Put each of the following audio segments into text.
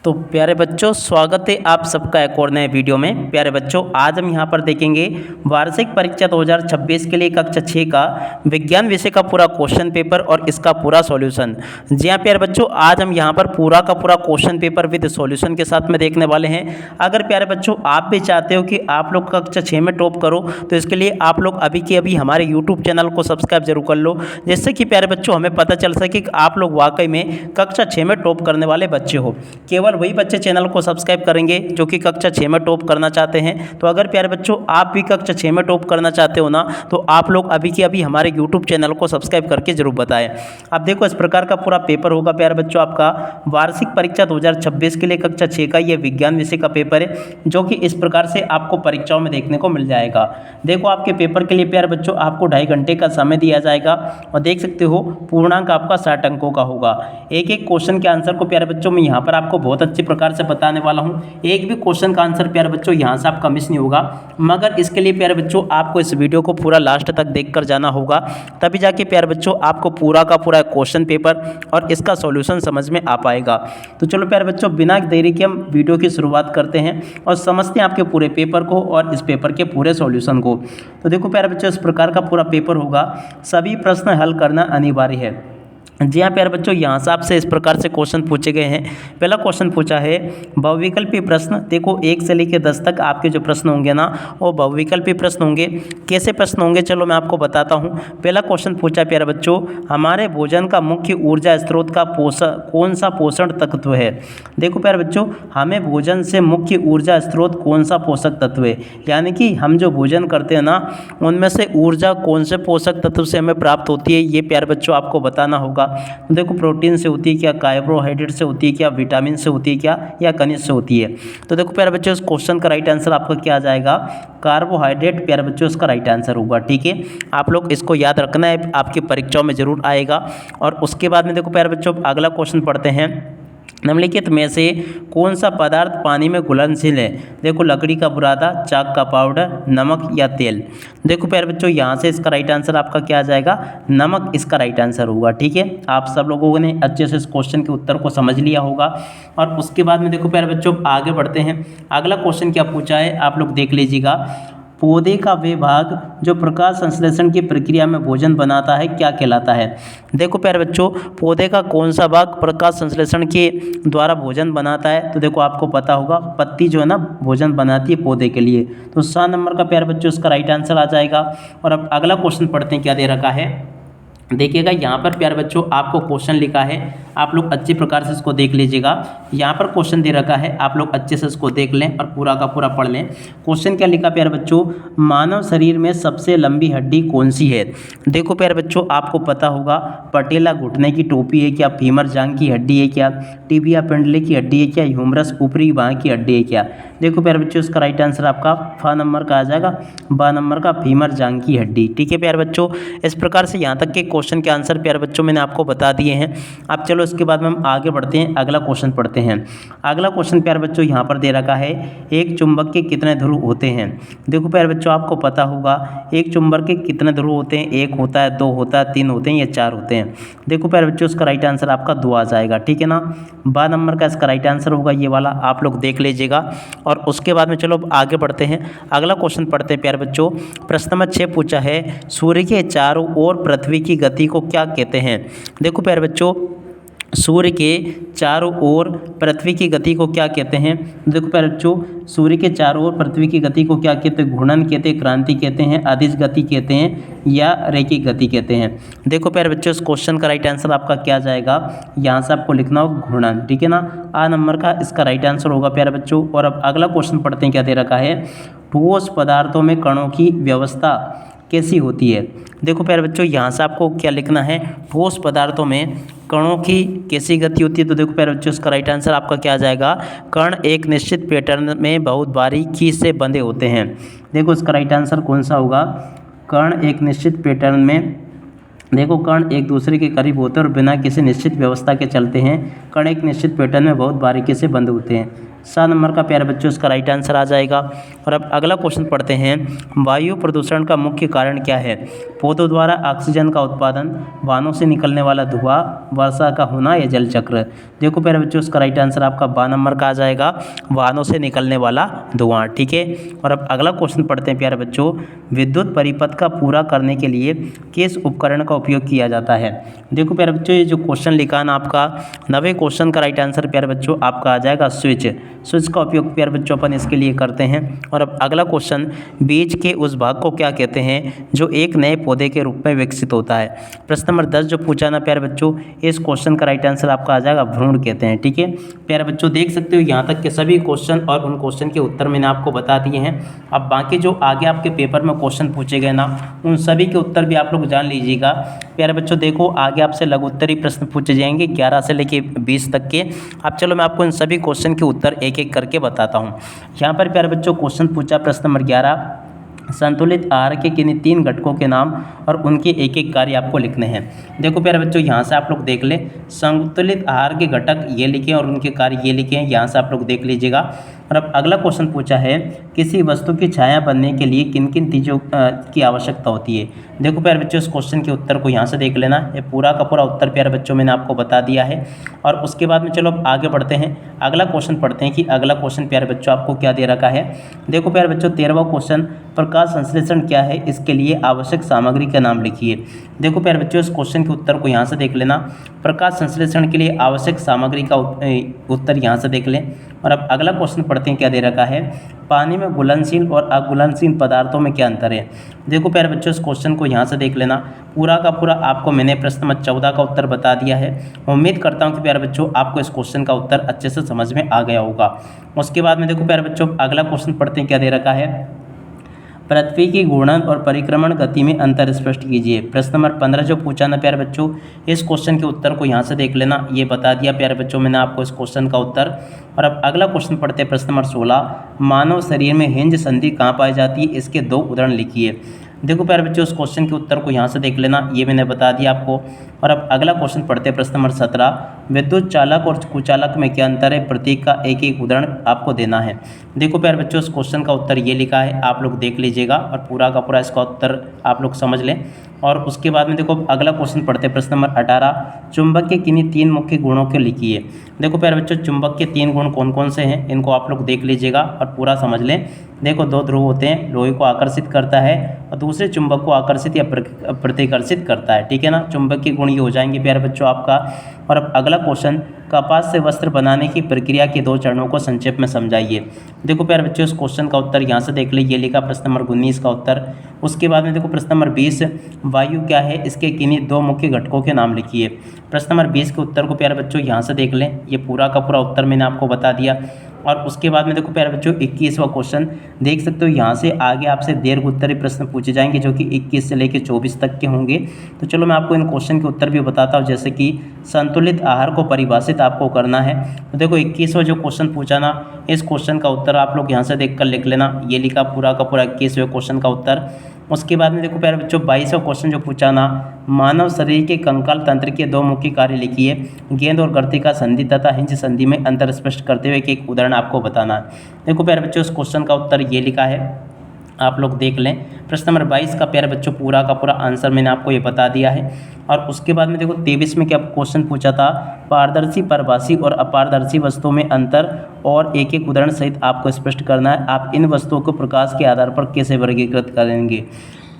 तो प्यारे बच्चों, स्वागत है आप सबका एक और नए वीडियो में। प्यारे बच्चों, आज हम यहाँ पर देखेंगे वार्षिक परीक्षा 2026 के लिए कक्षा 6 का विज्ञान विषय का पूरा क्वेश्चन पेपर और इसका पूरा सॉल्यूशन। जी हाँ प्यारे बच्चों, आज हम यहाँ पर पूरा का पूरा क्वेश्चन पेपर विद सॉल्यूशन के साथ में देखने वाले हैं। अगर प्यारे बच्चों आप भी चाहते हो कि आप लोग कक्षा 6 में टॉप करो, तो इसके लिए आप लोग अभी के अभी हमारे यूट्यूब चैनल को सब्सक्राइब जरूर कर लो, जिससे कि प्यारे बच्चों हमें पता चल सके कि आप लोग वाकई में कक्षा 6 में टॉप करने वाले बच्चे हो। केवल वही बच्चे चैनल को सब्सक्राइब करेंगे जो कि कक्षा 6 में टॉप करना चाहते हैं। तो अगर प्यारे बच्चों आप भी कक्षा 6 में टॉप करना चाहते हो ना, तो आप लोग अभी के अभी हमारे यूट्यूब चैनल को सब्सक्राइब करके जरूर बताएं। अब देखो, इस प्रकार का पूरा पेपर होगा प्यारे बच्चों, आपका वार्षिक परीक्षा 2026 के लिए कक्षा 6 का ये विज्ञान विषय का पेपर है, जो कि इस प्रकार से आपको परीक्षाओं में देखने को मिल जाएगा। देखो, आपके पेपर के लिए प्यारे बच्चों आपको 2.5 घंटे का समय दिया जाएगा और देख सकते हो पूर्णांक आपका 60 अंकों का होगा। एक एक क्वेश्चन के आंसर को प्यारे बच्चों मैं यहाँ पर आपको बहुत अच्छे प्रकार से बताने वाला हूँ। एक भी क्वेश्चन का आंसर प्यारे बच्चों यहाँ से आपका मिस नहीं होगा, मगर इसके लिए प्यारे बच्चों आपको इस वीडियो को पूरा लास्ट तक देखकर जाना होगा, तभी जाके प्यारे बच्चों आपको पूरा का पूरा क्वेश्चन पेपर और इसका सॉल्यूशन समझ में आ पाएगा। तो चलो प्यारे बच्चों, बिना देरी के हम वीडियो की शुरुआत करते हैं और समझते हैं आपके पूरे पेपर को और इस पेपर के पूरे सॉल्यूशन को। तो देखो प्यारे बच्चों, इस प्रकार का पूरा पेपर होगा, सभी प्रश्न हल करना अनिवार्य है। जी हाँ प्यारे बच्चों, यहाँ से आपसे इस प्रकार से क्वेश्चन पूछे गए हैं। पहला क्वेश्चन पूछा है बहुविकल्पी प्रश्न। देखो, 1 से लेकर 10 तक आपके जो प्रश्न होंगे ना, वो बहुविकल्पी प्रश्न होंगे। कैसे प्रश्न होंगे चलो मैं आपको बताता हूँ। पहला क्वेश्चन पूछा प्यारे बच्चों, हमारे भोजन का मुख्य ऊर्जा स्रोत का कौन सा पोषण तत्व है। देखो प्यारे बच्चों, हमें भोजन से मुख्य ऊर्जा स्रोत कौन सा पोषक तत्व है, यानी कि हम जो भोजन करते हैं ना, उनमें से ऊर्जा कौन से पोषक तत्व से हमें प्राप्त होती है, ये प्यारे बच्चों आपको बताना होगा। तो देखो, प्रोटीन से होती है क्या, कार्बोहाइड्रेट से होती है क्या, विटामिन से होती है क्या, या खनिज से होती है। तो देखो प्यारे बच्चों, इस क्वेश्चन का राइट आंसर आपका क्या आ जाएगा, कार्बोहाइड्रेट प्यारे बच्चों इसका राइट आंसर होगा। ठीक है, आप लोग इसको याद रखना है, आपकी परीक्षाओं में जरूर आएगा। और उसके बाद में देखो प्यारे बच्चों, अगला क्वेश्चन पढ़ते हैं। निम्नलिखित में से कौन सा पदार्थ पानी में घुलनशील है। देखो, लकड़ी का बुरादा, चाक का पाउडर, नमक या तेल। देखो प्यारे बच्चों, यहाँ से इसका राइट आंसर आपका क्या आ जाएगा, नमक इसका राइट आंसर होगा। ठीक है, आप सब लोगों ने अच्छे से इस क्वेश्चन के उत्तर को समझ लिया होगा। और उसके बाद में देखो प्यारे बच्चों, आगे बढ़ते हैं। अगला क्वेश्चन क्या पूछा है आप लोग देख लीजिएगा। पौधे का वे भाग जो प्रकाश संश्लेषण की प्रक्रिया में भोजन बनाता है क्या कहलाता है। देखो प्यारे बच्चों, पौधे का कौन सा भाग प्रकाश संश्लेषण के द्वारा भोजन बनाता है। तो देखो, आपको पता होगा पत्ती जो है ना भोजन बनाती है पौधे के लिए। तो 7 नंबर का प्यारे बच्चों इसका राइट आंसर आ जाएगा। और अब अगला क्वेश्चन पढ़ते हैं, क्या दे रखा है देखिएगा। यहाँ पर प्यारे बच्चों आपको क्वेश्चन लिखा है, आप लोग अच्छे प्रकार से इसको देख लीजिएगा। यहाँ पर क्वेश्चन दे रखा है, आप लोग अच्छे से इसको देख लें और पूरा का पूरा पढ़ लें। क्वेश्चन क्या लिखा प्यारे बच्चों, मानव शरीर में सबसे लंबी हड्डी कौन सी है। देखो प्यारे बच्चों, आपको पता होगा पटेला घुटने की टोपी है क्या, फीमर जांघ की हड्डी है क्या, टिबिया पिंडली की हड्डी है क्या, ह्यूमरस ऊपरी बांह की हड्डी है क्या। देखो प्यारे बच्चों, इसका राइट आंसर आपका 5 नंबर का आ जाएगा, 12 नंबर का फीमर जांघ की हड्डी। ठीक है प्यारे बच्चों, इस प्रकार से यहाँ तक के क्वेश्चन के आंसर प्यारे बच्चों मैंने आपको बता दिए हैं। अब चलो इसके बाद में हम आगे बढ़ते हैं, अगला क्वेश्चन पढ़ते हैं। अगला क्वेश्चन प्यारे बच्चों यहाँ पर दे रखा है, एक चुंबक के कितने ध्रुव होते हैं। देखो प्यारे बच्चों, आपको पता होगा एक चुंबक के कितने ध्रुव होते हैं, 1 होता है, 2 होता है, 3 होते हैं या 4 होते हैं। देखो प्यारे बच्चों, इसका राइट आंसर आपका 2 आ जाएगा। ठीक है ना, 12 नंबर का इसका राइट आंसर होगा ये वाला, आप लोग देख लीजिएगा। और उसके बाद में चलो अब आगे बढ़ते हैं, अगला क्वेश्चन पढ़ते हैं प्यारे बच्चों। प्रश्न नंबर 6 पूछा है, सूर्य के चारों ओर पृथ्वी की गति को क्या कहते हैं। देखो प्यारे बच्चों, सूर्य के चारों ओर पृथ्वी की गति को क्या कहते हैं। देखो प्यारे बच्चों, सूर्य के चारों ओर पृथ्वी की गति को क्या कहते हैं, घूर्णन कहते हैं, क्रांति कहते हैं, अदिश गति कहते हैं या रैखिक गति कहते हैं। देखो प्यारे बच्चों, इस क्वेश्चन का राइट आंसर आपका क्या आ जाएगा, यहाँ से आपको लिखना होगा घूर्णन। ठीक है ना, आ नंबर का इसका राइट आंसर होगा प्यारे बच्चों। और अब अगला क्वेश्चन पढ़ते हैं, क्या दे रखा है, ठोस पदार्थों में कणों की व्यवस्था कैसी होती है। देखो प्यारे बच्चों, यहाँ से आपको क्या लिखना है, ठोस पदार्थों में कणों की कैसी गति होती है। तो देखो प्यारे बच्चों, इसका राइट आंसर आपका क्या आ जाएगा, कण एक निश्चित पैटर्न में बहुत बारीकी से बंधे होते हैं। देखो इसका राइट आंसर कौन सा होगा, कण एक निश्चित पैटर्न में, देखो कण एक दूसरे के करीब होते हैं और बिना किसी निश्चित व्यवस्था के चलते हैं। कण एक निश्चित पैटर्न में बहुत बारीकी से बंद होते हैं। 7 नंबर का प्यारे बच्चों इसका राइट आंसर आ जाएगा। और अब अगला क्वेश्चन पढ़ते हैं। वायु प्रदूषण का मुख्य कारण क्या है? पौधों द्वारा ऑक्सीजन का उत्पादन, वाहनों से निकलने वाला धुआं, वर्षा का होना या जल चक्र। देखो प्यारे बच्चों इसका राइट आंसर आपका 12 नंबर का आ जाएगा, वाहनों से निकलने वाला धुआं। ठीक है। और अब अगला क्वेश्चन पढ़ते हैं प्यारे बच्चों। विद्युत परिपथ का पूरा करने के लिए किस उपकरण का उपयोग किया जाता है? देखो प्यारे बच्चों ये जो क्वेश्चन लिखा है ना आपका 90 क्वेश्चन का राइट आंसर प्यारे बच्चों आपका आ जाएगा स्विच। स्विच का उपयोग प्यारे बच्चों अपन इसके लिए करते हैं। और अब अगला क्वेश्चन, बीज के उस भाग को क्या कहते हैं जो एक नए पौधे के रूप में विकसित होता है? प्रश्न नंबर 10 जो पूछा ना प्यारे बच्चों, इस क्वेश्चन का राइट आंसर आपका आ जाएगा भ्रूण कहते हैं। ठीक है प्यारे बच्चों, देख सकते हो यहाँ तक के सभी क्वेश्चन और उन क्वेश्चन के उत्तर मैंने आपको बता दिए हैं। अब बाकी जो आगे आपके पेपर में क्वेश्चन पूछे गए ना उन सभी के उत्तर भी आप लोग जान लीजिएगा। प्यारे बच्चों देखो आगे आपसे लघु उत्तरीय प्रश्न पूछे जाएंगे 11 से लेके 20 तक के। अब चलो मैं आपको इन सभी क्वेश्चन के उत्तर एक एक करके बताता हूँ। यहाँ पर प्यारे बच्चों क्वेश्चन पूछा प्रश्न नंबर 11, संतुलित आहार के किन्हीं 3 घटकों के नाम और उनके एक एक कार्य आपको लिखने हैं। देखो प्यारे बच्चों यहाँ से आप लोग देख लें, संतुलित आहार के घटक ये लिखे और उनके कार्य ये लिखे हैं, यहाँ से आप लोग देख लीजिएगा। और अब अगला क्वेश्चन पूछा है, किसी वस्तु की छाया बनने के लिए किन किन चीज़ों की आवश्यकता होती है? देखो प्यारे बच्चों इस क्वेश्चन के उत्तर को यहाँ से देख लेना, ये पूरा का पूरा उत्तर प्यारे बच्चों मैंने आपको बता दिया है। और उसके बाद में चलो अब आगे बढ़ते हैं, अगला क्वेश्चन पढ़ते हैं कि अगला क्वेश्चन प्यारे बच्चों आपको क्या दे रखा है। देखो प्यारे बच्चों 13वां क्वेश्चन, प्रकाश संश्लेषण क्या है, इसके लिए आवश्यक सामग्री का नाम लिखिए। देखो प्यारे बच्चों इस क्वेश्चन के उत्तर को यहाँ से देख लेना, प्रकाश संश्लेषण के लिए आवश्यक सामग्री का उत्तर यहाँ से देख लें। और अब अगला क्वेश्चन पढ़ते हैं क्या दे रखा है, पानी में घुलनशील और अघुलनशील पदार्थों में क्या अंतर है? देखो प्यारे बच्चों इस क्वेश्चन को यहाँ से देख लेना, पूरा का पूरा आपको मैंने प्रश्न नंबर 14 का उत्तर बता दिया है। उम्मीद करता हूँ कि प्यारे बच्चों आपको इस क्वेश्चन का उत्तर अच्छे से समझ में आ गया होगा। उसके बाद में देखो प्यारे बच्चों अगला क्वेश्चन पढ़ते हैं क्या दे रखा है, पृथ्वी की घूर्णन और परिक्रमण गति में अंतर स्पष्ट कीजिए। प्रश्न नंबर 15 जो पूछा ना प्यारे बच्चों, इस क्वेश्चन के उत्तर को यहाँ से देख लेना, ये बता दिया प्यारे बच्चों मैंने आपको इस क्वेश्चन का उत्तर। और अब अगला क्वेश्चन पढ़ते हैं प्रश्न नंबर 16, मानव शरीर में हिंज संधि कहाँ पाई जाती है, इसके 2 उदाहरण लिखिए। देखो प्यारे बच्चों उस क्वेश्चन के उत्तर को यहाँ से देख लेना, ये मैंने बता दिया आपको। और अब अगला क्वेश्चन पढ़ते हैं प्रश्न नंबर 17, विद्युत चालक और कुचालक में क्या अंतर है, प्रतीक का एक एक उदाहरण आपको देना है। देखो प्यारे बच्चों उस क्वेश्चन का उत्तर ये लिखा है, आप लोग देख लीजिएगा और पूरा का पूरा इसका उत्तर आप लोग समझ लें। और उसके बाद में देखो अगला क्वेश्चन पढ़ते हैं प्रश्न नंबर 18, चुंबक के किन्हीं 3 मुख्य गुणों के लिखिए। देखो प्यारे बच्चों चुंबक के 3 गुण कौन कौन से हैं इनको आप लोग देख लीजिएगा और पूरा समझ लें। देखो 2 ध्रुव होते हैं, लोहे को आकर्षित करता है और दूसरे चुंबक को आकर्षित या प्रतिकर्षित करता है। ठीक है ना, चुंबक के गुण ये हो जाएंगे प्यारे बच्चों आपका। और अब अगला क्वेश्चन, कपास से वस्त्र बनाने की प्रक्रिया के 2 चरणों को संक्षेप में समझाइए। देखो प्यारे बच्चों इस क्वेश्चन का उत्तर यहाँ से देख लीजिए, लिखा प्रश्न नंबर 19 का उत्तर। उसके बाद में देखो प्रश्न नंबर 20, वायु क्या है, इसके किन्हीं 2 मुख्य घटकों के नाम लिखिए। प्रश्न नंबर 20 के उत्तर को प्यारे बच्चों यहाँ से देख लें, ये पूरा का पूरा उत्तर मैंने आपको बता दिया। और उसके बाद में देखो प्यारे बच्चों 21वां क्वेश्चन देख सकते हो, यहाँ से आगे आपसे दीर्घ उत्तरीय प्रश्न पूछे जाएंगे जो कि 21 से लेकर 24 तक के होंगे। तो चलो मैं आपको इन क्वेश्चन के उत्तर भी बताता हूँ, जैसे कि संतुलित आहार को परिभाषित आपको करना है। तो देखो 21वां जो क्वेश्चन पूछा ना, इस क्वेश्चन का उत्तर आप लोग यहाँ से देख कर लिख लेना, ये लिखा पूरा का पूरा 21वें क्वेश्चन का उत्तर। उसके बाद में देखो प्यारे बच्चों 22वां क्वेश्चन जो पूछा ना, मानव शरीर के कंकाल तंत्र के 2 मुख्य कार्य लिखिए। गेंद और गर्तिका संधि तथा हिंज संधि में अंतर स्पष्ट करते हुए एक उदाहरण आपको बताना है। देखो प्यारे बच्चों इस क्वेश्चन का उत्तर ये लिखा है, आप लोग देख लें। प्रश्न नंबर 22 का प्यारे बच्चों पूरा का पूरा आंसर मैंने आपको ये बता दिया है। और उसके बाद में देखो 23 में क्या क्वेश्चन पूछा था, पारदर्शी, परभासी और अपारदर्शी वस्तुओं में अंतर और एक एक उदाहरण सहित आपको स्पष्ट करना है। आप इन वस्तुओं को प्रकाश के आधार पर कैसे वर्गीकृत करेंगे।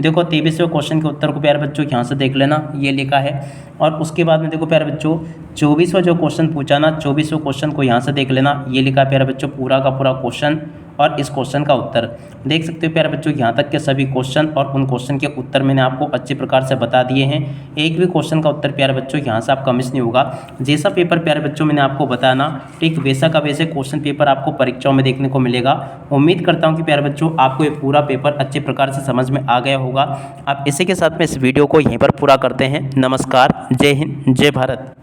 देखो 23वें क्वेश्चन के उत्तर को प्यारे बच्चों यहाँ से देख लेना, ये लिखा है। और उसके बाद में देखो प्यारे बच्चों 24वां जो क्वेश्चन पूछा ना, 24वें क्वेश्चन को यहाँ से देख लेना, ये लिखा है प्यारे बच्चों पूरा का पूरा क्वेश्चन और इस क्वेश्चन का उत्तर। देख सकते हो प्यारे बच्चों यहाँ तक के सभी क्वेश्चन और उन क्वेश्चन के उत्तर मैंने आपको अच्छे प्रकार से बता दिए हैं। एक भी क्वेश्चन का उत्तर प्यारे बच्चों यहाँ से आपका मिस नहीं होगा। जैसा पेपर प्यारे बच्चों मैंने आपको बताना ठीक वैसा का वैसे क्वेश्चन पेपर आपको परीक्षाओं में देखने को मिलेगा। उम्मीद करता हूँ कि प्यारे बच्चों आपको ये पूरा पेपर अच्छे प्रकार से समझ में आ गया होगा। आप इसी के साथ में इस वीडियो को यहीं पर पूरा करते हैं। नमस्कार, जय हिंद, जय भारत।